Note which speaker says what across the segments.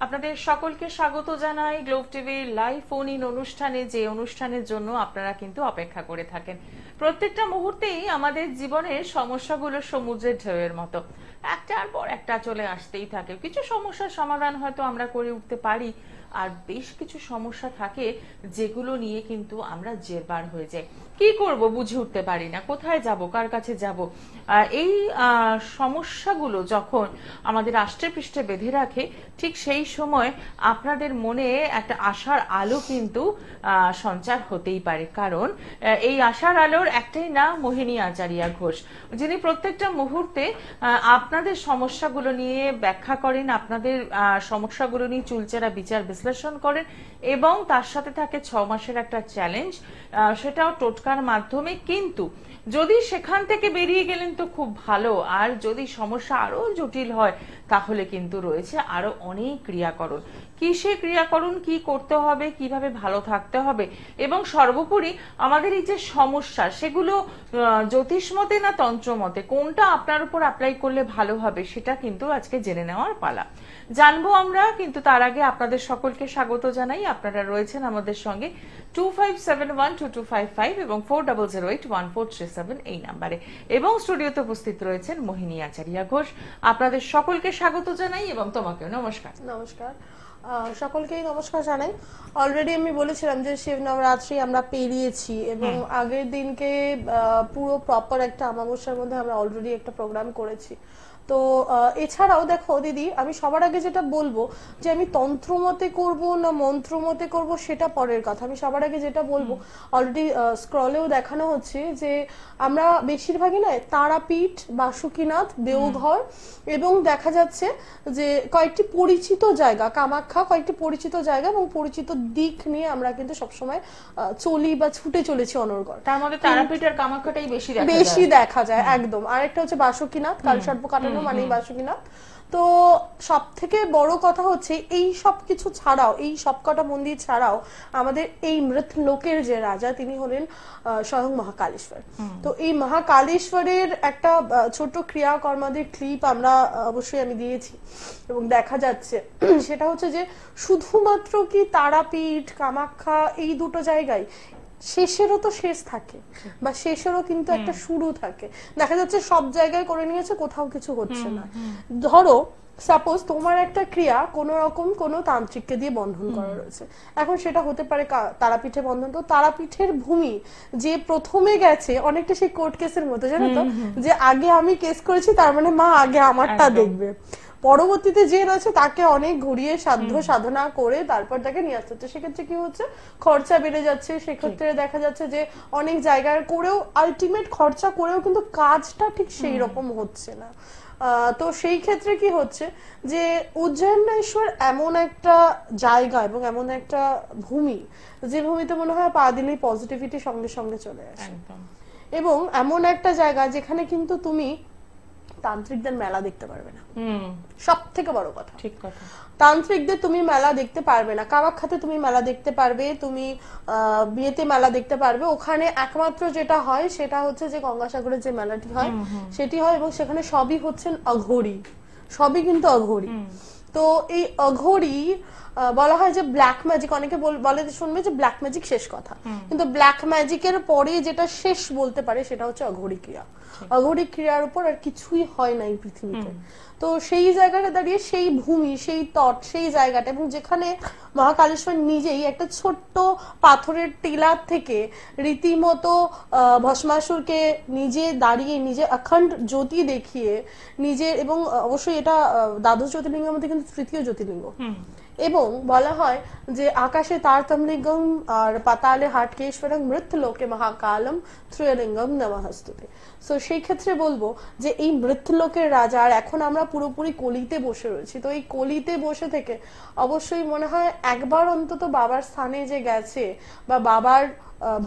Speaker 1: আপনাদের সকলকে স্বাগত জানাই গ্লোব টিভির লাইভ ফোন ইন অনুষ্ঠানে, যে অনুষ্ঠানের জন্য আপনারা কিন্তু অপেক্ষা করে থাকেন। প্রত্যেকটা মুহূর্তেই আমাদের জীবনের সমস্যাগুলো সমুদ্রের ঢেউয়ের মতো একটার পর একটা চলে আসতেই থাকে। কিছু সমস্যার সমাধান হয়তো আমরা করে উঠতে পারি, আর বেশ কিছু সমস্যা থাকে যেগুলো নিয়ে কিন্তু আমরা জেরবার হয়ে যাই। কি করব বুঝে উঠতে পারি না, কোথায় যাব, কার কাছে যাব। এই সমস্যাগুলো যখন আমাদের আষ্টে পৃষ্ঠে বেঁধে রাখে, ঠিক সেই সময় আপনাদের মনে একটা আশার আলো কিন্তু সঞ্চার হতেই পারে। কারণ এই আশার আলোর একটাই নাম মোহিনী আচারিয়া ঘোষ, যিনি প্রত্যেকটা মুহূর্তে আপনাদের সমস্যাগুলো নিয়ে ব্যাখ্যা করেন, আপনাদের সমস্যাগুলো নিয়ে চুলচেরা বিচার বিশ্লেষণ করেন, এবং তার সাথে থাকে 6 মাসের একটা চ্যালেঞ্জ, সেটাও টোটকার মাধ্যমে। কিন্তু যদি সেখান থেকে বেরিয়ে গেলেন তো খুব ভালো, আর যদি সমস্যা আরো জটিল হয় তাহলে কিন্তু রয়েছে আরো অনেক ক্রিয়াকরণ। কিসে ক্রিয়াকরণ, কি করতে হবে, কিভাবে ভালো থাকতে হবে, এবং সর্বোপরি আমাদের এই যে সমস্যা সেগুলো জ্যোতিষমতে না তন্ত্রমতে কোনটা আপনার উপর অ্যাপ্লাই করলে ভালো হবে, সেটা কিন্তু আজকে জেনে নেওয়ার পালা। জানবো আমরা, কিন্তু তার আগে আপনাদের সকলকে স্বাগত জানাই। আপনারা রয়েছেন আমাদের সঙ্গে 25712255 এবং 40081437 এই নাম্বারে, এবং স্টুডিওতে উপস্থিত রয়েছেন মোহিনী আচারিয়া ঘোষ। আপনাদের সকলকে স্বাগত জানাই, এবং তোমাকেও নমস্কার।
Speaker 2: নমস্কার, সকলকেই নমস্কার জানাই। অলরেডি আমি বলেছিলাম যে শিব নবরাত্রি আমরা পেরিয়েছি, এবং আগের দিনকে পুরো প্রপার একটা অমাবস্যার মধ্যে আমরা অলরেডি একটা প্রোগ্রাম করেছি। তো এছাড়াও দেখো দিদি, আমি সবার আগে যেটা বলবো যে আমি তন্ত্রমতে করব না মন্ত্রমতে করব সেটা পরের কথা। আমি সবার আগে যেটা বলবো, অলরেডি স্ক্রলেও দেখানো হচ্ছে যে আমরা বেশিরভাগই নয় তারাপীঠ, বাসুকীনাথ, দেওঘর, এবং দেখা যাচ্ছে যে কয়েকটি পরিচিত জায়গা, কামাখ্যা, কয়েকটি পরিচিত জায়গা এবং পরিচিত দিক নিয়ে আমরা কিন্তু সবসময় চলি বা ছুটে চলেছি অনর্গল।
Speaker 1: তার মধ্যে তারাপীঠ আর কামাখ্যাটাই বেশি দেখা যায় একদম। আরেকটা হচ্ছে বাসুকীনাথ, কালসর্প কাটানো মানে বাসুকীনাথ।
Speaker 2: তো সব থেকে বড় কথা হচ্ছে এই সব কিছু ছাড়াও, এই সবকটা মন্দির ছাড়াও আমাদের এই মৃত লোকের যে রাজা, তিনি হলেন স্বয়ং মহাকালেশ্বর। তো এই মহাকালেশ্বরের একটা ছোট ক্রিয়াকর্মাদের ক্লিপ আমরা অবশ্যই আমি দিয়েছি, এবং দেখা যাচ্ছে সেটা হচ্ছে যে শুধুমাত্র কি তারাপীঠ, কামাখ্যা এই দুটো জায়গায়, শেষেরও তো শেষ থাকে, বা শেষেরও কিন্তু একটা শুরু থাকে। দেখা যাচ্ছে সব জায়গায় করে নিয়েছে, কোথাও কিছু হচ্ছে না। ধরো সাপোজ তোমার একটা ক্রিয়া কোন রকম কোনো তান্ত্রিককে দিয়ে বন্ধন করা রয়েছে, এখন সেটা হতে পারে তারাপীঠে বন্ধন। তো তারাপীঠের ভূমি যে প্রথমে গেছে, অনেকটা সেই কোর্ট কেসের মতো, জানো তো, যে আগে আমি কেস করেছি তার মানে মা আগে আমারটা দেখবে। পরবর্তীতে যে রয়েছে তাকে অনেক ঘুরিয়ে সাধ্য সাধনা করে তারপর তাকে নিয়ে আসতে হচ্ছে। সেক্ষেত্রে কি হচ্ছে, খরচা বেড়ে যাচ্ছে। সেক্ষেত্রে দেখা যাচ্ছে যে অনেক জায়গায় করেও আলটিমেট খরচা করেও কিন্তু কাজটা ঠিক সেই রকম হচ্ছে না। তো সেই ক্ষেত্রে কি হচ্ছে যে উজ্জয়িনেশ্বর এমন একটা জায়গা এবং এমন একটা ভূমি, যে ভূমিতে মনে হয় পা দিলেই পজিটিভিটি সঙ্গে সঙ্গে চলে আসে, এবং এমন একটা জায়গা যেখানে কিন্তু তুমি তান্ত্রিকদের মেলা দেখতে পারবে না। সব থেকে বড় কথা,
Speaker 1: ঠিক কথা,
Speaker 2: তান্ত্রিকদের তুমি মেলা দেখতে পারবে না। কামাখ্যাতে তুমি মেলা দেখতে পারবে, তুমি বিয়েতে মেলা দেখতে পারবে। ওখানে একমাত্র যেটা হয় সেটা হচ্ছে যে গঙ্গাসাগরের যে মেলাটি হয় সেটি হয়, এবং সেখানে সবই হচ্ছেন অঘোরি, সবই কিন্তু অঘোরি। তো এই অঘোরি বলা হয় যে ব্ল্যাক ম্যাজিক, অনেকে বলে শুনবে যে ব্ল্যাক ম্যাজিক শেষ কথা, কিন্তু ব্ল্যাক ম্যাজিকের পরে যেটা শেষ বলতে পারে সেটা হচ্ছে অঘোরি ক্রিয়া। অঘোরি ক্রিয়ার উপর আর কিছুই হয় না এই পৃথিবীতে। তো সেই জায়গাটা দাঁড়িয়ে সেই ভূমি, সেই তট, সেই জায়গাটা, এবং যেখানে মহাকালেশ্বর নিজেই একটা ছোট্ট পাথরের টিলার থেকে রীতিমতো ভস্মাসুরকে নিজে দাঁড়িয়ে, নিজে অখণ্ড জ্যোতি দেখিয়ে নিজে, এবং অবশ্যই এটা দ্বাদশ জ্যোতির্লিঙ্গের মধ্যে কিন্তু তৃতীয় জ্যোতির্লিঙ্গ, এবং বলা হয় যে আকাশে তারতম্যলিঙ্গম আর পাতালে হাটকেশ্বরং মৃত্যলোকে মহাকালম ত্রয়লিঙ্গম নমঃস্তুতে। সো সেই ক্ষেত্রে বলবো যে এই মৃত্যলোকের রাজা, আর এখন আমরা পুরোপুরি কলিতে বসে রয়েছি। তো এই কলিতে বসে থেকে অবশ্যই মনে হয় একবার অন্তত বাবার স্থানে যে গেছে বা বাবার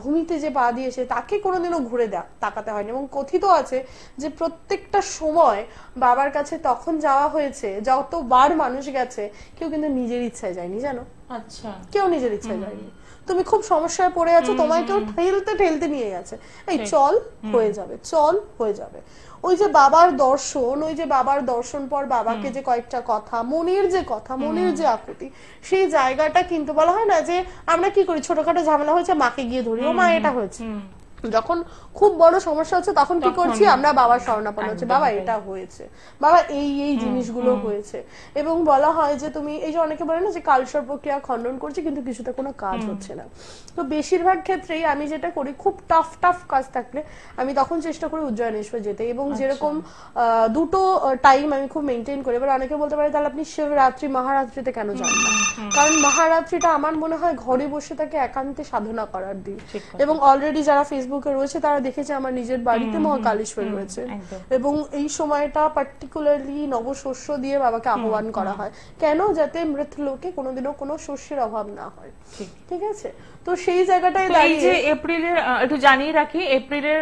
Speaker 2: ভূমিতে যে পা দিয়েছে তাকে কোনোদিনও ঘুরে তাকাতে হয়নি। এবং কথিত আছে যে প্রত্যেকটা সময় বাবার কাছে তখন যাওয়া হয়েছে যতবার মানুষ গেছে, কেউ কিন্তু নিজের ইচ্ছায় যায়নি, জানো?
Speaker 1: আচ্ছা,
Speaker 2: কেউ নিজের ইচ্ছায় যায়নি। তুমি খুব সমস্যায় পড়ে আছো, তোমায় কেউ ঠেলতে ঠেলতে নিয়ে গেছে, এই চল হয়ে যাবে, চল হয়ে যাবে। ওই যে বাবার দর্শন, ওই যে বাবার দর্শন পর বাবাকে যে কয়েকটা কথা, মনের যে কথা, মনের যে আকুতি, সেই জায়গাটা কিন্তু বলা হয় না যে আমরা কি করি, ছোটখাটো ঝামেলা হয়েছে মাকে গিয়ে ধরি, ও মা এটা হয়েছে। যখন খুব বড় সমস্যা হচ্ছে তখন কি করছি আমরা, বাবার শরণাপন্ন হচ্ছে, বাবা এটা হয়েছে, বাবা এই এই জিনিসগুলো হয়েছে। এবং বলা হয় যে তুমি এই যে অনেকে বলে না যে কালসর্প প্রক্রিয়া খণ্ডন করছে কিন্তু কিছুতে কোনো কাজ হচ্ছে না। তো বেশিরভাগ ক্ষেত্রেই আমি যেটা করি, খুব টাফ টাফ কাজ থাকলে আমি তখন চেষ্টা করি উজ্জয়িনেশ্বর যেতে। এবং যেরকম দুটো টাইম আমি খুব মেনটেন করি। এবার অনেকে বলতে পারে তাহলে আপনি শিবরাত্রি মহারাত্রিতে কেন যান না? কারণ মহারাত্রিটা আমার মনে হয় ঘরে বসে থাকে একান্তে সাধনা করার দিন। এবং অলরেডি যারা ফেসবুকে রয়েছে তারা দেখেছে আমার নিজের বাড়িতে মহাকালেশ্বর রয়েছে, এবং এই সময়টা পার্টিকুলারলি নবশস্য দিয়ে বাবাকে আহ্বান করা হয়। কেন? যাতে মৃত লোকে কোনোদিনও কোনো শস্যের অভাব না হয়। ঠিক আছে, তো সেই জায়গাটায় দাঁড়িয়ে
Speaker 1: যে এপ্রিলের একটু জানিয়ে রাখি, এপ্রিলের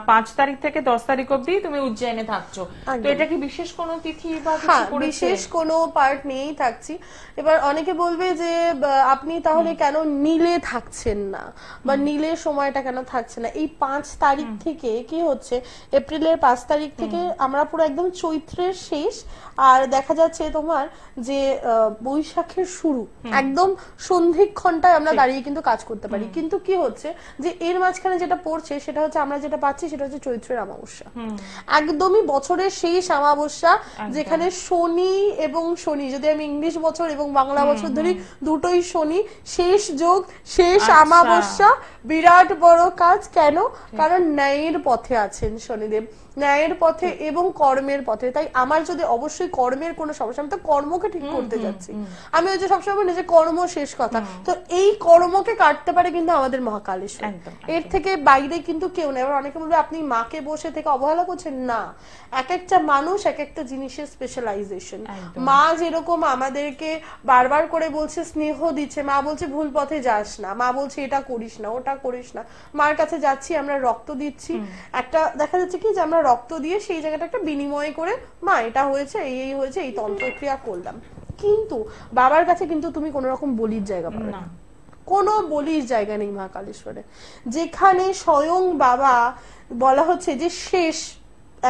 Speaker 1: 5 তারিখ থেকে 10 তারিখ অবধি তুমি উজ্জয়নে থাকছো। তো এটা কি বিশেষ কোনো তিথি বা কিছু করেছে?
Speaker 2: বিশেষ কোনো পার্ট নিয়েই থাকছি। এবার অনেকে বলবে যে আপনি তাহলে কেন নীলে থাকছেন না, বা নীলের সময়টা কেন থাকছে না? এই 5 তারিখ থেকে কি হচ্ছে, এপ্রিলের 5 তারিখ থেকে আমরা পুরো একদম চৈত্রের শেষ, আর দেখা যাচ্ছে তোমার যে বৈশাখের শুরু, একদম সন্ধিক্ষণটায় আমরা দাঁড়িয়ে কিন্তু কাজ করতে পারি। কিন্তু কি হচ্ছে যে এর মাঝখানে যেটা পড়ছে সেটা হচ্ছে, আমরা যেটা পাচ্ছি সেটা হচ্ছে চৈত্রের অমাবস্যা, একদমই বছরের শেষ অমাবস্যা, যেখানে শনি এবং শনি, যদি আমি ইংলিশ বছর এবং বাংলা বছর ধরি, দুটোই শনি, শেষ যোগ, শেষ অমাবস্যা, বিরাট বড় কাজ। কেন? কারণ ন্যায়ের পথে আছেন শনিদেব, ন্যায়ের পথে এবং কর্মের পথে। তাই আমার যদি অবশ্যই কর্মের কোনো সমস্যা, আমি তো কর্মকে ঠিক করতে যাচ্ছি, আমি ওই যে সবসময় বলি যে কর্ম শেষ কথা, তো এই কর্মকে কাটতে পারে কিন্তু আমাদের মহাকালেশ্বর। এর থেকে বাইরে কিন্তু কেউ নেই। এবার অনেকে বলবে আপনি মাকে বসে থেকে অবহেলা করছেন, না, এক একটা মানুষ এক একটা জিনিসের স্পেশালাইজেশন। মা যেরকম আমাদেরকে বারবার করে বলছে, স্নেহ দিচ্ছে, মা বলছে ভুল পথে যাস না, মা বলছে এটা করিস না, ওটা করিস না, মার কাছে যাচ্ছি, আমরা রক্ত দিচ্ছি, একটা দেখা যাচ্ছে কি যে আমরা রক্ত দিয়ে সেই জায়গাটা একটা বিনিময় করে, মা এটা হয়েছে, এই এই হয়েছে, এই তন্ত্রক্রিয়া করলাম। কিন্তু বাবার কাছে কিন্তু তুমি কোন রকম বলির জায়গা পাবে না, কোনো বলির জায়গা নেই মহাকালেশ্বরে, যেখানে স্বয়ং বাবা বলা হচ্ছে যে শেষ,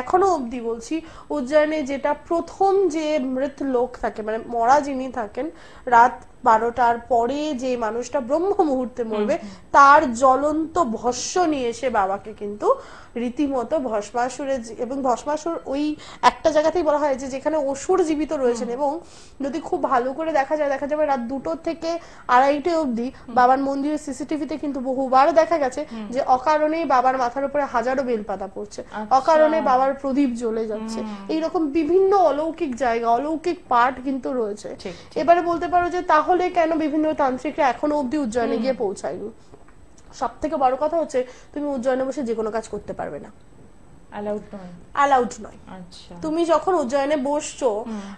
Speaker 2: এখনো অবধি বলছি, উজ্জয়নে যেটা প্রথম যে মৃত লোক থাকে, মানে মরা যিনি থাকেন, রাত 12টার পরে যে মানুষটা ব্রহ্ম মুহূর্তে মরবে, তার জ্বলন্ত ভস্য নিয়ে এসে বাবাকে কিন্তু রীতিমতো ভস্মাসুরে, এবং ভস্মাসুর ওই একটা জায়গাতেই বলা হয় যে যেখানে অসুর জীবিত রয়েছেন। এবং যদি খুব ভালো করে দেখা যায়, দেখা যাবে রাত 2টো থেকে 2:30 অবধি বাবার মন্দিরের সিসিটিভিতে কিন্তু বহুবার দেখা গেছে যে অকারণেই বাবার মাথার উপরে হাজারো বেলপাতা পড়ছে, অকারণে বাবার প্রদীপ জ্বলে যাচ্ছে। এইরকম বিভিন্ন অলৌকিক জায়গা, অলৌকিক পাঠ কিন্তু রয়েছে। এবারে বলতে পারো যে তাহলে কেন বিভিন্ন তান্ত্রিকরা এখনো অবধি উজ্জয়নে গিয়ে পৌঁছায়নি? সব থেকে বড় কথা হচ্ছে তুমি উজ্জয়নে বসে যে কোনো কাজ করতে পারবে না, অ্যালাউড নয়। তুমি যখন উজ্জয়নে বসছো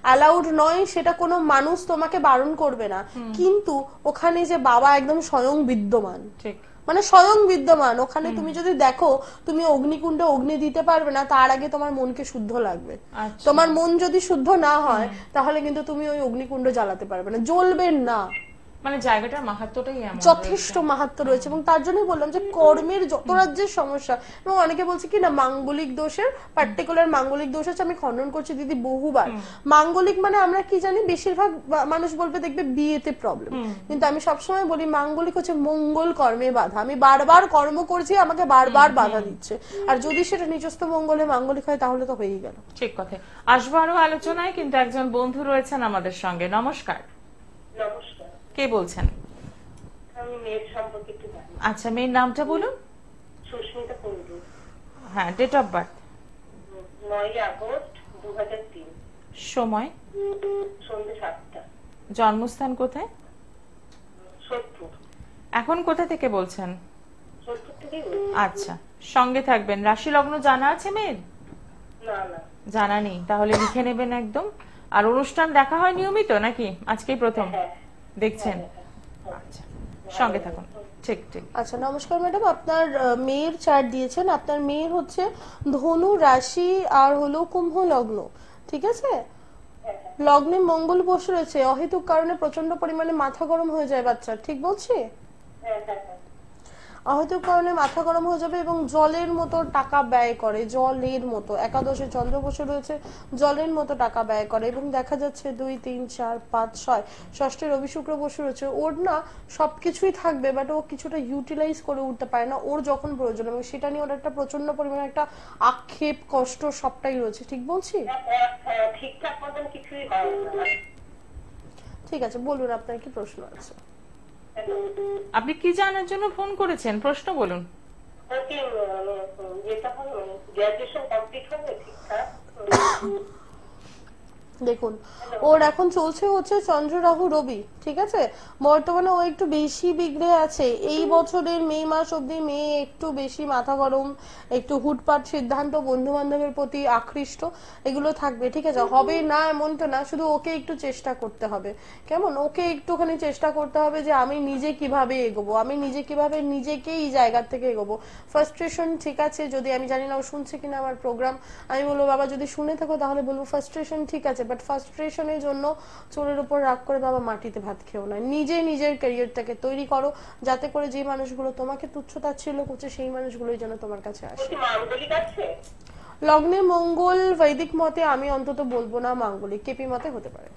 Speaker 2: অ্যালাউড নয়, সেটা কোনো মানুষ তোমাকে বারণ করবে না, কিন্তু ওখানে যে বাবা একদম স্বয়ং বিদ্যমান, মানে স্বয়ং বিদ্যমান, ওখানে তুমি যদি দেখো তুমি অগ্নিকুণ্ডে অগ্নি দিতে পারবে না, তার আগে তোমার মনকে শুদ্ধ লাগবে। তোমার মন যদি শুদ্ধ না হয় তাহলে কিন্তু তুমি ওই অগ্নিকুণ্ড জ্বালাতে পারবে না, জ্বলবে না।
Speaker 1: মানে জায়গাটার মাহাত্ম্যটাই এমন,
Speaker 2: যথেষ্ট মাহাত্ম্য রয়েছে। এবং তার জন্যই বললাম যে কর্মের যত রাজ্যের সমস্যা, এবং অনেকে বলছে কি না মাঙ্গলিক দোষের, পার্টিকুলার মাঙ্গলিক দোষ আছে, আমি খণ্ডন করছি দিদি বহুবার। মাঙ্গলিক মানে আমরা কি জানি, বেশিরভাগ মানুষ বলবে দেখবে বিয়েতে প্রবলেম, কিন্তু আমি সবসময় বলি মাঙ্গলিক হচ্ছে মঙ্গল কর্মে বাধা। আমি বারবার কর্ম করছি, আমাকে বারবার বাধা দিচ্ছে, আর যদি সেটা নিজস্ব মঙ্গলে মাঙ্গলিক হয় তাহলে তো হয়েই গেল।
Speaker 1: ঠিক কথা। আসবো আরো আলোচনায়, কিন্তু একজন বন্ধু রয়েছেন আমাদের সঙ্গে। নমস্কার।
Speaker 3: নমস্কার,
Speaker 1: কে বলছেন?
Speaker 3: আমি মেয়ের সম্পর্কে একটু জানি।
Speaker 1: আচ্ছা, মেয়ের নামটা বলুন।
Speaker 3: সুস্মিতা কুণ্ডু।
Speaker 1: হ্যাঁ, ডেট অফ বার্থ?
Speaker 3: 9 আগস্ট 2003।
Speaker 1: সময়?
Speaker 3: সন্ধ্যে 7টা।
Speaker 1: জন্মস্থান কোথায়?
Speaker 3: সোদপুর।
Speaker 1: এখন কোথা থেকে বলছেন?
Speaker 3: সোদপুর থেকেই।
Speaker 1: আচ্ছা, সঙ্গে থাকবেন। রাশি লগ্ন জানা আছে মেয়ের?
Speaker 3: না না,
Speaker 1: জানা নেই, তাহলে লিখে নেবেন একদম। আর অনুষ্ঠান দেখা হয় নিয়মিত নাকি আজকেই প্রথম দেখছেন? আচ্ছা, সঙ্গে থাকুন। ঠিক ঠিক।
Speaker 2: আচ্ছা, নমস্কার ম্যাডাম, আপনার মেয়ের চার্ট দিয়েছেন, আপনার মেয়ের হচ্ছে ধনু রাশি আর হলো কুম্ভ লগ্ন, ঠিক আছে? লগ্নে মঙ্গল বসে রয়েছে, অহেতুক কারণে প্রচন্ড পরিমাণে মাথা গরম হয়ে যায় বাচ্চার, ঠিক বলছি?
Speaker 3: হ্যাঁ হ্যাঁ হ্যাঁ।
Speaker 2: আহতের কারণে মাথা গরম হয়ে যাবে এবং জলের মতো টাকা ব্যয় করে, জলের মতো। একাদশে চন্দ্র বসে রয়েছে, জলের মতো টাকা ব্যয় করে এবং দেখা যাচ্ছে 2, 3, 4, 5, 6 ষষ্ঠে রবি শুক্র বসে রয়েছে। ওর না সবকিছুই থাকবে, বাট ও কিছুটা ইউটিলাইজ করে উঠতে পারে না ওর যখন প্রয়োজন, এবং সেটা নিয়ে ওর একটা প্রচন্ড পরিমাণে একটা আক্ষেপ, কষ্ট সবটাই রয়েছে। ঠিক বলছি?
Speaker 3: হ্যাঁ, ঠিকঠাক মতন কিছুই হয় না।
Speaker 2: ঠিক আছে, বলুন আপনার কি প্রশ্ন আছে।
Speaker 1: আপনি কি জানার জন্য ফোন করেছেন, প্রশ্ন বলুন।
Speaker 3: ওকে, যেটা হলো গ্র্যাজুয়েশন কমপ্লিট হবে ঠিকঠাক।
Speaker 2: দেখুন, ওর এখন চলছে হচ্ছে চন্দ্র রাহু রবি, ঠিক আছে। বর্তমানে ও একটু বেশি বিগড়ে আছে এই বছরের মে মাস অব্দি। মেয়ে একটু বেশি মাথা গরম, একটু হুটপাট সিদ্ধান্ত, বন্ধু বান্ধবের প্রতি আকৃষ্ট, এগুলো থাকবে, ঠিক আছে। হবে না এমন তো না, শুধু ওকে একটু চেষ্টা করতে হবে, কেমন? ওকে একটুখানি চেষ্টা করতে হবে যে আমি নিজে কিভাবে এগোবো, আমি নিজে কিভাবে নিজেকে এই জায়গা থেকে এগোবো। ফ্রাস্ট্রেশন, ঠিক আছে, যদি আমি জানি না ও শুনছে কিনা আমার প্রোগ্রাম, আমি বলবো বাবা যদি শুনে থাকো তাহলে বলবো ফ্রাস্ট্রেশন ঠিক আছে, বাট ফ্রাস্ট্রেশনের জন্য চোরের উপর রাগ করে বাবা মাটিতে ভাত খেও না। নিজে নিজের ক্যারিয়ারটাকে তৈরি করো, যাতে করে যে মানুষগুলো তোমাকে তুচ্ছ তাচ্ছিল্য করছে সেই মানুষগুলোই যেন তোমার কাছে আসে। লগ্নে মঙ্গল বৈদিক মতে আমি অন্তত বলবো না মাঙ্গলিক, কেপি মতে হতে পারে।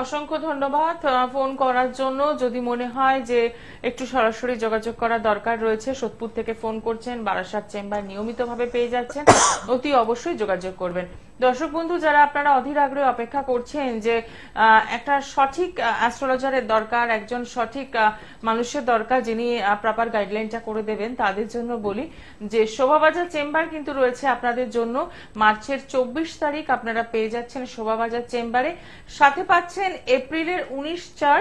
Speaker 1: অসংখ্য ধন্যবাদ ফোন করার জন্য। যদি মনে হয় যে একটু সরাসরি যোগাযোগ করার দরকার রয়েছে, সোদপুর থেকে ফোন করছেন, বারাসাত চেম্বার নিয়মিতভাবে পেয়ে যাচ্ছেন, অতি অবশ্যই যোগাযোগ করবেন। দর্শক বন্ধু যারা আপনারা অধীর আগ্রহে অপেক্ষা করছেন যে একটা সঠিক অ্যাস্ট্রোলজারের দরকার, একজন সঠিক মানুষের দরকার যিনি প্রপার গাইডলাইনটা করে দেবেন, তাদের জন্য বলি যে শোভাবাজার চেম্বার কিন্তু রয়েছে আপনাদের জন্য। মার্চের 24 তারিখ আপনারা পেয়ে যাচ্ছেন শোভাবাজার চেম্বারে, সাথে পাচ্ছেন এপ্রিলের 19/4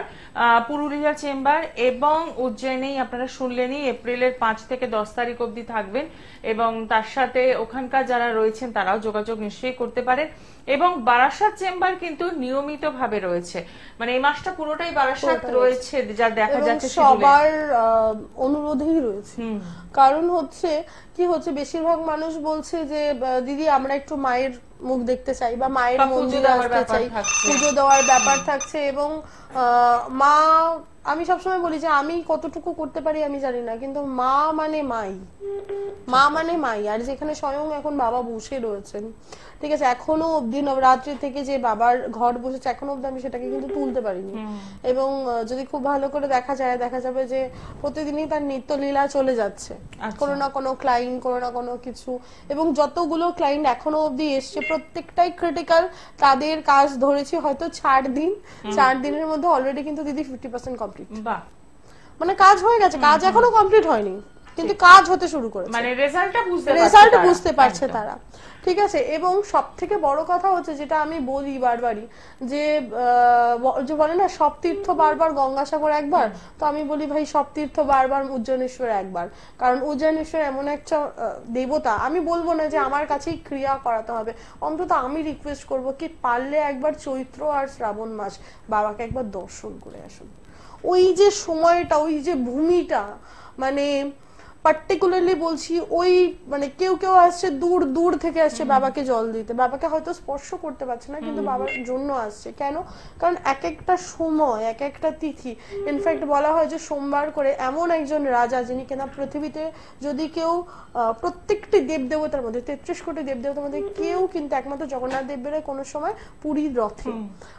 Speaker 1: পুরুলিয়া চেম্বার, এবং উজ্জয়িনেই আপনারা শুনলেনই এপ্রিলের 5 থেকে 10 তারিখ অবধি থাকবেন, এবং তার সাথে ওখানকার যারা রয়েছেন তারাও যোগাযোগ নিশ্চয়ই করতে পারেন। এবং বারাসাত চেম্বার কিন্তু নিয়মিত ভাবে রয়েছে, মানে এই মাসটা পুরোটাই বারাসাত রয়েছে, যা দেখা যাচ্ছে
Speaker 2: সবার অনুরোধেই রয়েছে। কারণ হচ্ছে কি হচ্ছে, বেশিরভাগ মানুষ বলছে যে দিদি আমরা একটু মায়ের মুখ দেখতে চাই বা মায়ের মন্দিরে আসতে চাই, পুজো দেওয়ার ব্যাপার থাকছে। এবং মা, আমি সবসময় বলি যে আমি কতটুকু করতে পারি আমি জানি না, কিন্তু মা মানে মাই, মা মানে মাই। আর যেখানে স্বয়ং এখন বাবা বসে রয়েছেন, ঠিক আছে, এখনো অব্দি নবরাত্রি থেকে যে বাবার ঘর বসেছে এখনো অব্দি আমি সেটাকে কিন্তু তুলতে পারিনি। এবং যদি খুব ভালো করে দেখা যায়, দেখা যাবে যে প্রতিদিনই তার নিত্য লীলা চলে যাচ্ছে, কোনো না কোনো ক্লায়েন্ট, কোনো না কোনো কিছু। এবং যতগুলো ক্লায়েন্ট এখনো অব্দি এসছে প্রত্যেকটাই ক্রিটিক্যাল, তাদের কাজ ধরেছি হয়তো 4 দিন, 4 দিনের মধ্যে অলরেডি কিন্তু দিদি 50% কমপ্লিট। মানে কাজ হয়ে গেছে, কাজ এখনো কমপ্লিট হয়নি কিন্তু কাজ হতে শুরু করেছে, মানে রেজাল্ট বুঝতে পারছে তারা, ঠিক আছে। এবং সব থেকে বড় কথা হচ্ছে যেটা আমি বলি বারবারই, যে বলে না সব তীর্থ বারবার গঙ্গাসাগর একবার, তো আমি বলি ভাই সব তীর্থ বারবার উজ্জয়িনেশ্বর একবার। কারণ উজ্জয়িনেশ্বর এমন একটা দেবতা, আমি বলবো না যে আমার কাছেই ক্রিয়া করাতে হবে, অন্তত আমি রিকোয়েস্ট করবো কি পারলে একবার চৈত্র আর শ্রাবণ মাস বাবাকে একবার দর্শন করে আসুন। ওই যে সময়টা, ওই যে ভূমিটা, মানে পার্টিকুলারলি বলছি, ওই মানে কেউ কেউ আসছে দূর দূর থেকে আসছে বাবাকে জল দিতে, বাবাকে হয়তো স্পর্শ করতে পারছে না কিন্তু বাবার জন্য আসছে। কেন? কারণ এক একটা সময়, এক একটা তিথি, ইনফ্যাক্ট বলা হয় যে সোমবার করে এমন একজন রাজা যিনি কিনা পৃথিবীতে যদি কেউ প্রত্যেকটি দেবদেবতার মধ্যে 33 কোটি দেবদেবতার মধ্যে কেউ কিন্তু একমাত্র জগন্নাথ দেব বেরোয় কোনো সময় পুরীর রথে,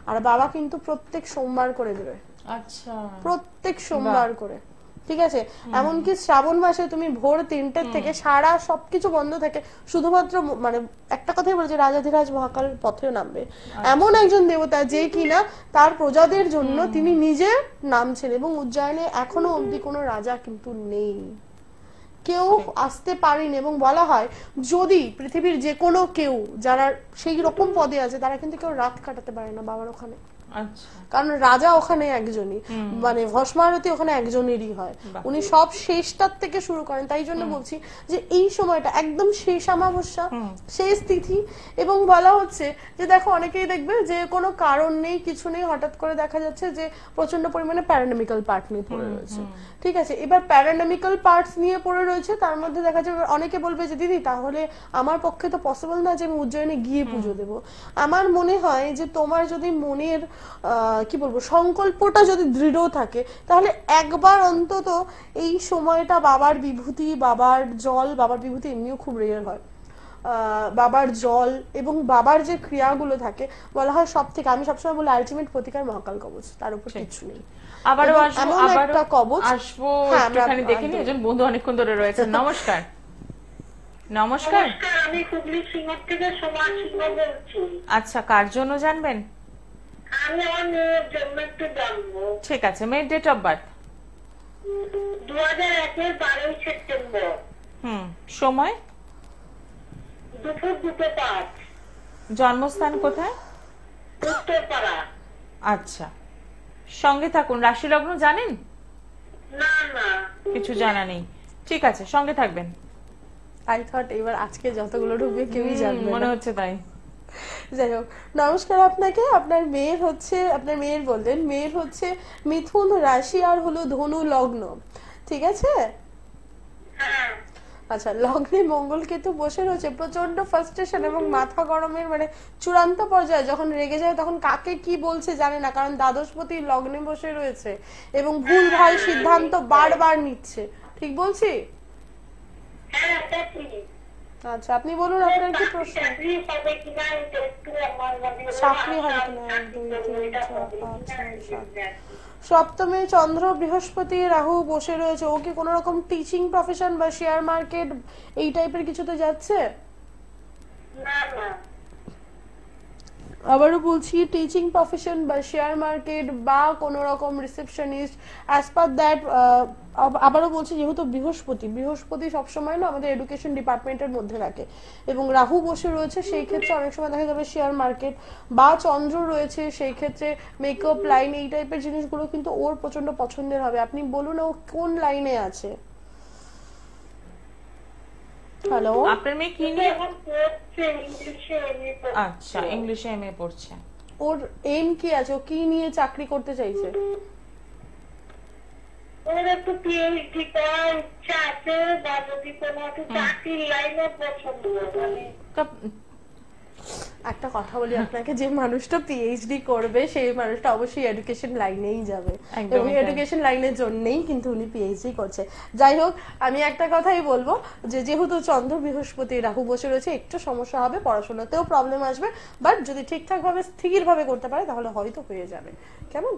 Speaker 2: আর বাবা কিন্তু প্রত্যেক সোমবার করে বেরোয়। আচ্ছা, প্রত্যেক সোমবার করে, ঠিক আছে। এমনকি শ্রাবণ মাসে তুমি ভোর 3টের থেকে সারা সবকিছু বন্ধ থাকে, শুধুমাত্র মানে একটা কথাই বলছে রাজাধিরাজ মহাকাল পথেও নামবে। এমন একজন দেবতা যে কিনা তার প্রজাদের জন্য তিনি নিজে নামছেন, এবং উজ্জয়নে এখনো অবধি কোনো রাজা কিন্তু নেই, কেউ আসতে পারেনি। এবং বলা হয় যদি পৃথিবীর যে কোনো কেউ যারা সেই রকম পদে আছে তারা কিন্তু কেউ রাত কাটাতে পারে না বাবার ওখানে, কারণ রাজা ওখানে একজনই, মানে ভস্মারতি ওখানে একজনেরই হয়, উনি সব শেষটার থেকে শুরু করেন। তাই জন্য বলছি যে এই সময়টা একদম শেষ অমাবস্যা, শেষ তিথি। এবং বলা হচ্ছে যে দেখো অনেকেই দেখবে যে কোনো কারণ নেই, কিছু নেই, হঠাৎ করে দেখা যাচ্ছে যে প্রচন্ড পরিমাণে প্যারানমিক্যাল পার্ট নিয়ে পড়ে রয়েছে, ঠিক আছে। এবার প্যারানমিক্যাল পার্টস নিয়ে পড়ে রয়েছে, তার মধ্যে দেখা যাবে অনেকে বলবে যে দিদি তাহলে আমার পক্ষে তো পসিবল না যে আমি উজ্জয়নে গিয়ে পুজো দেবো। আমার মনে হয় যে তোমার যদি মনের কি বলবো, সংকল্পটা যদি দৃঢ় থাকে, তাহলে একবার অন্তত এই সময়টা বাবার বিভূতি, বাবার জল, বাবার বিভূতি এমনিও খুব রেয়ার হয়, বাবার জল এবং বাবার যে ক্রিয়াগুলো থাকে, বলা হয় সব থেকে, আমি সবসময় বলি আলটিমেট প্রতিকার মহাকাল কবচ, তার উপর কিছু নেই।
Speaker 1: আবারও
Speaker 2: এবং
Speaker 1: আসবো,
Speaker 2: এমন
Speaker 1: আবারও
Speaker 2: একটা কবচ।
Speaker 1: আসবো,
Speaker 2: হ্যাঁ, আমরা
Speaker 1: একটুখানি দেখে নিই, একজন বন্ধু অনেকক্ষণ ধরে রয়েছেন। নমস্কার। নমস্কার।
Speaker 3: নমস্কার, আমি হুগলি সিঙ্গর থেকে সোমা সিংহ বলছি।
Speaker 1: আচ্ছা, কার জন্য জানবেন?
Speaker 3: আমি আমার মেয়ের জন্য একটু জানবো।
Speaker 1: ঠিক আছে, মেয়ের ডেট অফ বার্থ।
Speaker 3: 2001-এর 12ই সেপ্টেম্বর,
Speaker 1: সময়?
Speaker 3: দুপুর 2:05।
Speaker 1: জন্মস্থান কোথায়?
Speaker 3: উত্তরপাড়া।
Speaker 1: আচ্ছা, সঙ্গে থাকুন। রাশি লগ্ন জানেন?
Speaker 3: না না,
Speaker 1: কিছু জানা নেই। ঠিক আছে, সঙ্গে থাকবেন।
Speaker 2: আই থট এবার আজকে যতগুলো ঢুকবে কেউই জানবে
Speaker 1: মনে
Speaker 2: না।
Speaker 1: হচ্ছে তাই।
Speaker 2: যাই হোক, নমস্কার আপনাকে। আপনার মেয়ের হচ্ছে, আপনার মেয়ের বললেন, মেয়ের হচ্ছে মিথুন রাশি আর হলো ধনু লগ্ন, ঠিক আছে?
Speaker 3: হ্যাঁ
Speaker 2: আচ্ছা, লগ্নে মঙ্গল কেতু বসে রয়েছে, প্রচন্ড ফ্রাস্ট্রেশন এবং মাথা গরমের মানে চূড়ান্ত পর্যায়ে, যখন রেগে যায় তখন কাকে কি বলছে জানে না, কারণ দ্বাদশপতি লগ্নে বসে রয়েছে এবং ভুলভাল সিদ্ধান্ত বারবার নিচ্ছে, ঠিক বলছি?
Speaker 3: হ্যাঁ, তা ঠিক।
Speaker 2: আচ্ছা, আপনি বলুন আপনার কি প্রশ্ন?
Speaker 3: চাকরি হবে কিনা এটা একটু আমার মনে হলো।
Speaker 2: চাকরি হবে কিনা? 1 2 3 4 5 6 7। সপ্তমে চন্দ্র বৃহস্পতি রাহু বসে রয়েছে, ও কি কোনো রকম টিচিং প্রফেশন বা শেয়ার মার্কেট এই টাইপের কিছুতে যাচ্ছে?
Speaker 3: না না,
Speaker 2: আবারও বলছি, টিচিং প্রফেশন বা শেয়ার মার্কেট বা কোনো রকম রিসেপশনিস্ট, অ্যাজ পার দ্যাট। আবারও বলছি, যেহেতু বৃহস্পতি সবসময় না আমাদের এডুকেশন ডিপার্টমেন্টের মধ্যে রাখে এবং রাহু বসে রয়েছে, সেই ক্ষেত্রে অনেক সময় দেখা যাবে শেয়ার মার্কেট, বা চন্দ্র রয়েছে সেই ক্ষেত্রে মেকআপ লাইন, এই টাইপের জিনিসগুলো কিন্তু ওর প্রচন্ড পছন্দের হবে। আপনি বলুন ও কোন লাইনে আছে? হ্যালো,
Speaker 1: আপনার মেয়ে কি নিয়ে?
Speaker 3: এখন পড়ছে ইংলিশে এমএ পড়ছে।
Speaker 1: আচ্ছা, ইংলিশে এমএ পড়ছে।
Speaker 2: ওর এম কি আছে? ও কি নিয়ে চাকরি করতে চাইছে?
Speaker 3: ওর একটু পিএইচডি করার ইচ্ছা আছে, বা যদি কোনো একটু চাকরির লাইনে পছন্দ, মানে
Speaker 2: একটা কথা বলি আপনাকে, যে মানুষটা পিএইচডি করবে সেই মানুষটা অবশ্যই এডুকেশন লাইনেই যাবে,
Speaker 1: একদমই
Speaker 2: এবং
Speaker 1: তাই।
Speaker 2: এডুকেশন লাইনের জন্যই কিন্তু উনি পিএইচডি করছে। যাই হোক, আমি একটা কথাই বলবো, যে যেহেতু চন্দ্র বৃহস্পতি রাহু বসে রয়েছে, একটু সমস্যা হবে, পড়াশোনাতেও প্রবলেম আসবে, বাট যদি ঠিকঠাক ভাবে স্থির ভাবে করতে পারে তাহলে হয়তো হয়ে যাবে। কেমন?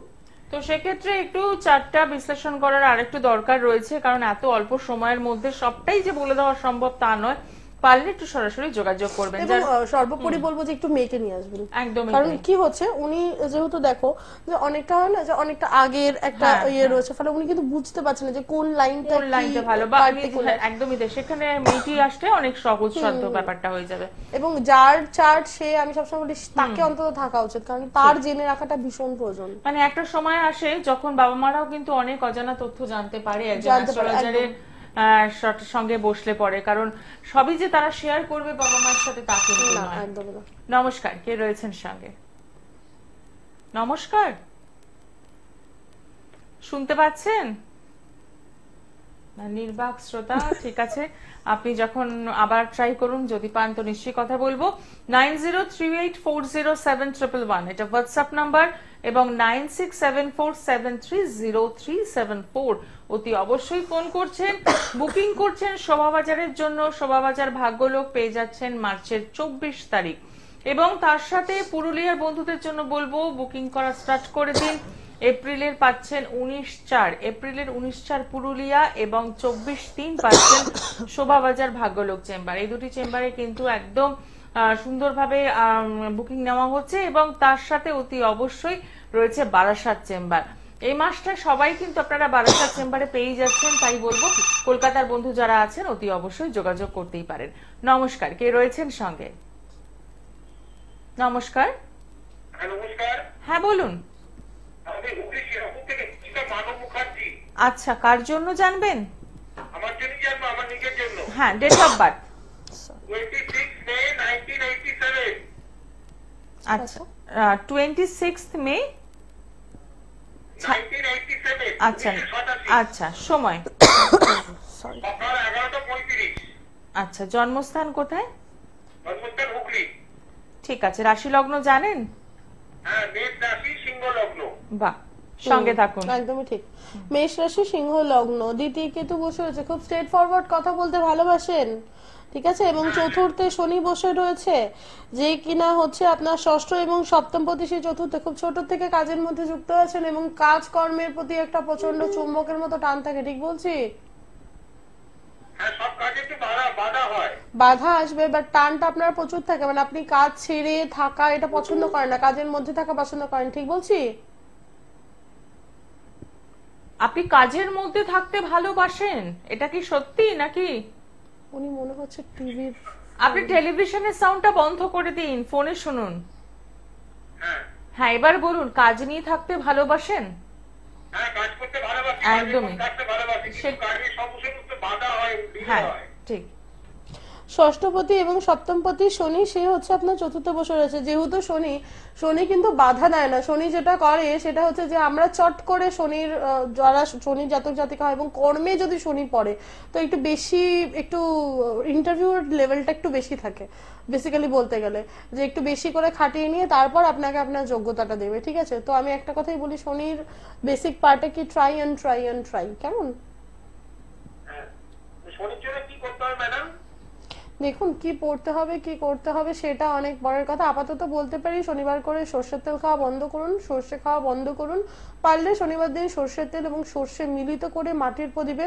Speaker 1: তো সেক্ষেত্রে একটু চারটা বিশ্লেষণ করার আরেকটু দরকার রয়েছে, কারণ এত অল্প সময়ের মধ্যে সবটাই যে বলে দেওয়া সম্ভব তা নয়। পারলে একটু সরাসরি যোগাযোগ করবেন।
Speaker 2: এবং সর্বোপরি বলবো যে একটু মেয়েকে নিয়ে আসবেন,
Speaker 1: একদমই
Speaker 2: কারণ
Speaker 1: তাই।
Speaker 2: কি হচ্ছে, উনি যেহেতু দেখো যে অনেকটা হয় না যে অনেকটা আগের একটা
Speaker 1: হ্যাঁ,
Speaker 2: ইয়ে রয়েছে, ফলে উনি কিন্তু বুঝতে পারছেন না যে কোন লাইনটা
Speaker 1: কোন লাইনটা ভালো, বা একদমই তাই। সেখানে মেয়েটি আসলে অনেক সহজ সাধ্য ব্যাপারটা হয়ে যাবে।
Speaker 2: এবং যার চার্ট সে, আমি সবসময় বলি তাকে অন্তত থাকা উচিত, কারণ তার জেনে রাখাটা ভীষণ প্রয়োজন।
Speaker 1: মানে একটা সময় আসে যখন বাবা মারাও কিন্তু অনেক অজানা তথ্য জানতে পারে একজন
Speaker 2: জানতে পারে,
Speaker 1: অ্যাস্ট্রোলজারের সঙ্গে বসলে পরে, কারণ সবই যে তারা শেয়ার করবে বাবা মায়ের সাথে তা কিন্তু
Speaker 2: না,
Speaker 1: নয়।
Speaker 2: একদমই না।
Speaker 1: নমস্কার, কে রয়েছেন সঙ্গে? নমস্কার, শুনতে পাচ্ছেন? না, নির্বাক শ্রোতা। ঠিক আছে, আপনি যখন আবার ট্রাই করুন, যদি পান তো নিশ্চয়ই কথা বলবো। 9038407111 এটা হোয়াটসঅ্যাপ নাম্বার, এবং 9674730374 অতি অবশ্যই ফোন করছেন, বুকিং করছেন শোভাবাজারের জন্য। শোভাবাজার ভাগ্যলোক পেয়ে যাচ্ছেন মার্চের 24 তারিখ, এবং তার সাথে পুরুলিয়ার বন্ধুদের জন্য বলবো বুকিং করা স্টার্ট করে দিন। এপ্রিলের পাচ্ছেন 19/4, এপ্রিলের 19/4 পুরুলিয়া, এবং 24/3 পাচ্ছেন শোভাবাজার ভাগ্যলোক চেম্বার। এই দুটি চেম্বারে কিন্তু একদম সুন্দরভাবে বুকিং নেওয়া হচ্ছে, এবং তার সাথে অতি অবশ্যই রয়েছে বারাসাত চেম্বার। এই মাসটা সবাই কিন্তু আপনারা বারাসাত চেম্বারে পেয়ে যাচ্ছেন, তাই বলবো কলকাতার বন্ধু যারা আছেন অতি অবশ্যই যোগাযোগ করতেই পারেন। নমস্কার, কে রয়েছেন সঙ্গে? নমস্কার।
Speaker 3: নমস্কার,
Speaker 1: হ্যাঁ, বলুন।
Speaker 3: আমি হুগলি শিরাপুর থেকে মানব মুখার্জি।
Speaker 1: আচ্ছা, কার জন্য জানবেন?
Speaker 3: আমার জন্য জানবো, আমার নিজের জন্য।
Speaker 1: হ্যাঁ, ডেট অফ বার্থ।
Speaker 3: 26 মে 1987।
Speaker 1: আচ্ছা, 26 মে।
Speaker 3: 1987।
Speaker 1: আচ্ছা আচ্ছা, সময়?
Speaker 3: সকাল 11:35।
Speaker 1: আচ্ছা, জন্মস্থান কোথায়?
Speaker 3: জন্মস্থান হুগলি।
Speaker 1: ঠিক আছে, রাশি লগ্ন জানেন?
Speaker 3: হ্যাঁ, মেষ রাশি, সিংহ
Speaker 1: বাহ, সঙ্গে থাকুন।
Speaker 2: একদমই ঠিক। মেষ রাশি, সিংহ লগ্ন, দ্বিতীয় কেতু বসে রয়েছে, খুব স্ট্রেট ফরওয়ার্ড কথা বলতে ভালোবাসেন, ঠিক আছে। এবং চতুর্থে শনি বসে রয়েছে, যে কিনা হচ্ছে আপনার ষষ্ঠ এবং সপ্তমপতি, সেই চতুর্থে খুব ছোট থেকে কাজের মধ্যে যুক্ত আছেন এবং কাজ কর্মের প্রতি একটা প্রচন্ড চুম্বকের মতো টান থাকে, ঠিক বলছি? বাধা আসবে, বাট টানটা আপনার প্রচুর থাকে, মানে আপনি কাজ ছেড়ে থাকা এটা পছন্দ করেন না, কাজের মধ্যে থাকা পছন্দ করেন, ঠিক বলছি?
Speaker 1: আপনি কাজের মধ্যে থাকতে ভালোবাসেন, এটা কি সত্যি নাকি?
Speaker 2: উনি মনে হচ্ছে টিভির,
Speaker 1: আপনি টেলিভিশনের সাউন্ডটা বন্ধ করে দিন, ফোনে শুনুন। হ্যাঁ, এবার বলুন, কাজ নিয়ে থাকতে ভালোবাসেন? একদমই। হ্যাঁ, ঠিক।
Speaker 2: ষষ্ঠপতি এবং সপ্তমপতি শনি, সে হচ্ছে আপনার চতুর্থ বসে রয়েছে। যেহেতু শনি কিন্তু বাধা দেয় না, শনি যেটা করে সেটা হচ্ছে যে আমরা চট করে শনির যারা শনির জাতক জাতিকা হয় এবং কর্মে যদি শনি পড়ে তো একটু বেশি, একটু ইন্টারভিউর লেভেলটা একটু বেশি থাকে বেসিক্যালি বলতে গেলে, যে একটু বেশি করে খাটিয়ে নিয়ে তারপর আপনাকে আপনার যোগ্যতাটা দেবে, ঠিক আছে। তো আমি একটা কথাই বলি, শনির বেসিক পার্টে কি try and try and try, কেমন?
Speaker 3: শনির জন্য কি করতে হবে ম্যাডাম?
Speaker 2: দেখুন, কি পড়তে হবে কি করতে হবে সেটা অনেক বড় কথা। আপাতত বলতে পারি শনিবার করে সর্ষের তেল খাওয়া বন্ধ করুন, সর্ষে খাওয়া বন্ধ করুন। পারলে শনিবার দিন সর্ষের তেল এবং সর্ষে মিলিত করে মাটির প্রদীপে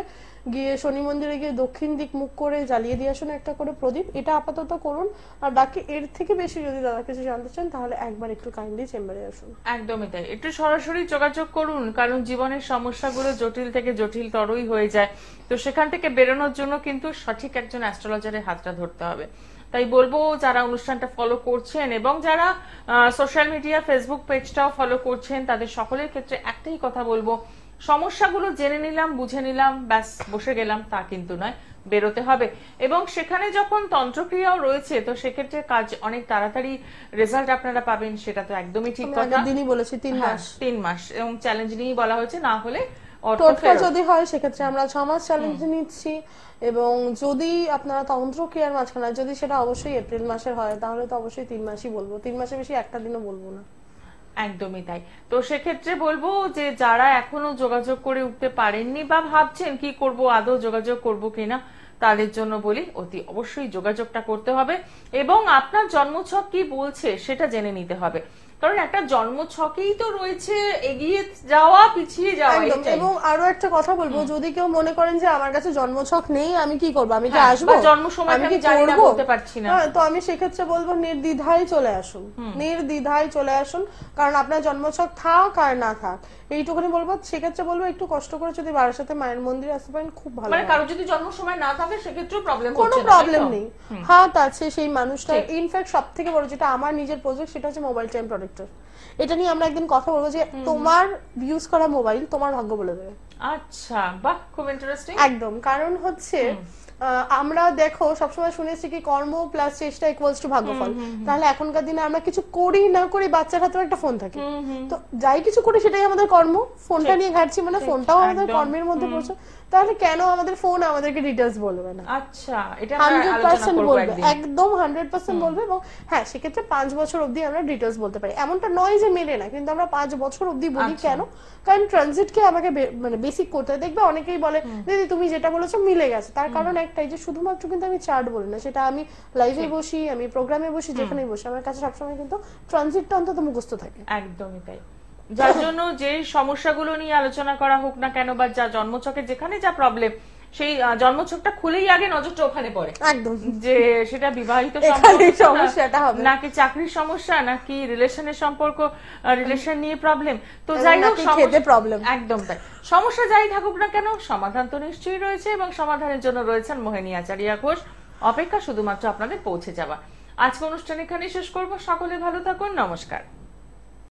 Speaker 2: গিয়ে শনি মন্দিরে গিয়ে দক্ষিণ দিক মুখ করে জ্বালিয়ে দিয়ে আসুন একটা করে প্রদীপ, এটা আপাতত করুন। আর বাকি এর থেকে বেশি যদি দাদা কিছু জানতে চান তাহলে একবার একটু কাইন্ডলি চেম্বারে আসুন।
Speaker 1: একদমই তাই, একটু সরাসরি যোগাযোগ করুন, কারণ জীবনের সমস্যাগুলো জটিল থেকে জটিলতরই হয়ে যায়। তো সেখান থেকে বেরোনোর জন্য কিন্তু সঠিক একজন অ্যাস্ট্রোলজারের হাতটা ধরতে হবে। তাই বলবো, যারা অনুষ্ঠানটা ফলো করছেন এবং যারা সোশ্যাল মিডিয়া ফেসবুক পেজটাও ফলো করছেন, তাদের সকলের ক্ষেত্রে একটাই কথা বলবো, সমস্যাগুলো জেনে নিলাম, বুঝে নিলাম, ব্যাস বসে গেলাম, তা কিন্তু নয়, বেরোতে হবে। এবং সেখানে যখন তন্ত্রক্রিয়াও রয়েছে, তো সেক্ষেত্রে কাজ অনেক তাড়াতাড়ি রেজাল্ট আপনারা পাবেন, সেটা তো একদমই ঠিক কথা।
Speaker 2: দিনই বলেছি 3 মাস,
Speaker 1: এবং চ্যালেঞ্জ নিয়েই বলা হয়েছে, না হলে
Speaker 2: টোটকা যদি হয় সেক্ষেত্রে আমরা 6 মাস চ্যালেঞ্জ নিচ্ছি। এবং যদি আপনারা তন্ত্রক্রিয়ার মাঝখানে, যদি সেটা অবশ্যই এপ্রিল মাসের হয় তাহলে তো অবশ্যই 3 মাসই বলবো, 3 মাসে বেশি একটা দিনও বলবো না।
Speaker 1: একদমই তাই। তো সেক্ষেত্রে বলবো যে যারা এখনো যোগাযোগ করে উঠতে পারেননি বা ভাবছেন কি করব, আদৌ যোগাযোগ করব কিনা, তাদের জন্য বলি অতি অবশ্যই যোগাযোগটা করতে হবে এবং আপনার জন্মছক কি বলছে সেটা জেনে নিতে হবে। কারণ একটা জন্মছকেই তো রয়েছে এগিয়ে যাওয়া, পিছিয়ে যাওয়া।
Speaker 2: এবং আরো একটা কথা বলবো, যদি কেউ মনে করেন যে আমার কাছে জন্মছক নেই, আমি কি করবো, আমি কি আসবো,
Speaker 1: জন্ম সময় আমি জানি না, বলতে পারছি না,
Speaker 2: তো আমি সেক্ষেত্রে বলবো নির্দ্বিধায় চলে আসুন, নির্দ্বিধায় চলে আসুন। কারণ আপনার জন্মছক থাক আর না থাক, এইটুকুনি বলবো। সেক্ষেত্রে বলবো একটু কষ্ট করে যদি বাড়ির সাথে মায়ের মন্দিরে আসতে পারেন খুব ভালো।
Speaker 1: মানে কারো যদি জন্ম সময় না থাকে সেক্ষেত্রেও প্রবলেম হচ্ছে না,
Speaker 2: কোনো প্রবলেম নেই, হাত আছে সেই মানুষটা। ইনফ্যাক্ট সবথেকে বড় যেটা আমার নিজের প্রজেক্ট সেটা হচ্ছে মোবাইল টাইম প্রোটেক্টর। এটা নিয়ে আমরা একদিন কথা বলবো যে তোমার ইউজ করা মোবাইল তোমার ভাগ্য বলে দেবে।
Speaker 1: আচ্ছা, বাহ, খুব ইন্টারেস্টিং।
Speaker 2: একদম, কারণ হচ্ছে আমরা দেখো সবসময় শুনেছি কি কর্ম প্লাস চেষ্টা ইকুয়ালস টু ভাগ্যফল। তাহলে এখনকার দিনে আমরা কিছু করি না করি বাচ্চার হাতেও একটা ফোন থাকে, তো যাই কিছু করি সেটাই আমাদের কর্ম। ফোনটা নিয়ে ঘাটছি মানে ফোনটাও আমাদের কর্মের মধ্যে পড়ছে, তাহলে কেন আমাদের ফোন আমাদেরকে ডিটেইলস বলবে না?
Speaker 1: আচ্ছা, এটা আমরা আলোচনা করব একদিন।
Speaker 2: একদম 100% বলবে। এবং হ্যাঁ, সেক্ষেত্রে 5 বছর অবধি আমরা ডিটেইলস বলতে পারি, এমনটা নয় যে মেলে না, কিন্তু আমরা 5 বছর অবধি বলি। কেন? কারণ ট্রানজিটকে আমাকে মানে বেসিক করতে হয়। দেখবে অনেকেই বলে দিদি তুমি যেটা বলেছো মিলে গেছে, তার কারণ একটাই যে শুধুমাত্র কিন্তু আমি চার্ট বলি না, সেটা আমি লাইভে বসি, আমি প্রোগ্রামে বসি, যেখানেই বসি আমার কাছে সবসময় কিন্তু ট্রানজিটটা অন্তত মুখস্থ থাকে।
Speaker 1: একদমই তাই। যার জন্য যে সমস্যাগুলো নিয়ে আলোচনা করা হোক না কেন, বা যা জন্মছকে যেখানে যা প্রবলেম, সেই জন্মছকটা খুলেই আগে নজরটা ওখানে পড়ে।
Speaker 2: একদম,
Speaker 1: যে সেটা বিবাহিত
Speaker 2: সমস্যাটা হবে
Speaker 1: নাকি চাকরির সমস্যা নাকি রিলেশনের সম্পর্ক, রিলেশন নিয়ে প্রবলেম, তো যাই হোক
Speaker 2: খেতে প্রবলেম,
Speaker 1: একদম তাই। সমস্যা যাই থাকুক না কেন, সমাধান তো নিশ্চয়ই রয়েছে এবং সমাধানের জন্য রয়েছেন মোহিনী আচারিয়া ঘোষ। অপেক্ষা শুধুমাত্র আপনাদের পৌঁছে যাওয়া। আজকে অনুষ্ঠান এখানেই শেষ করবো। সকলে ভালো থাকুন, নমস্কার।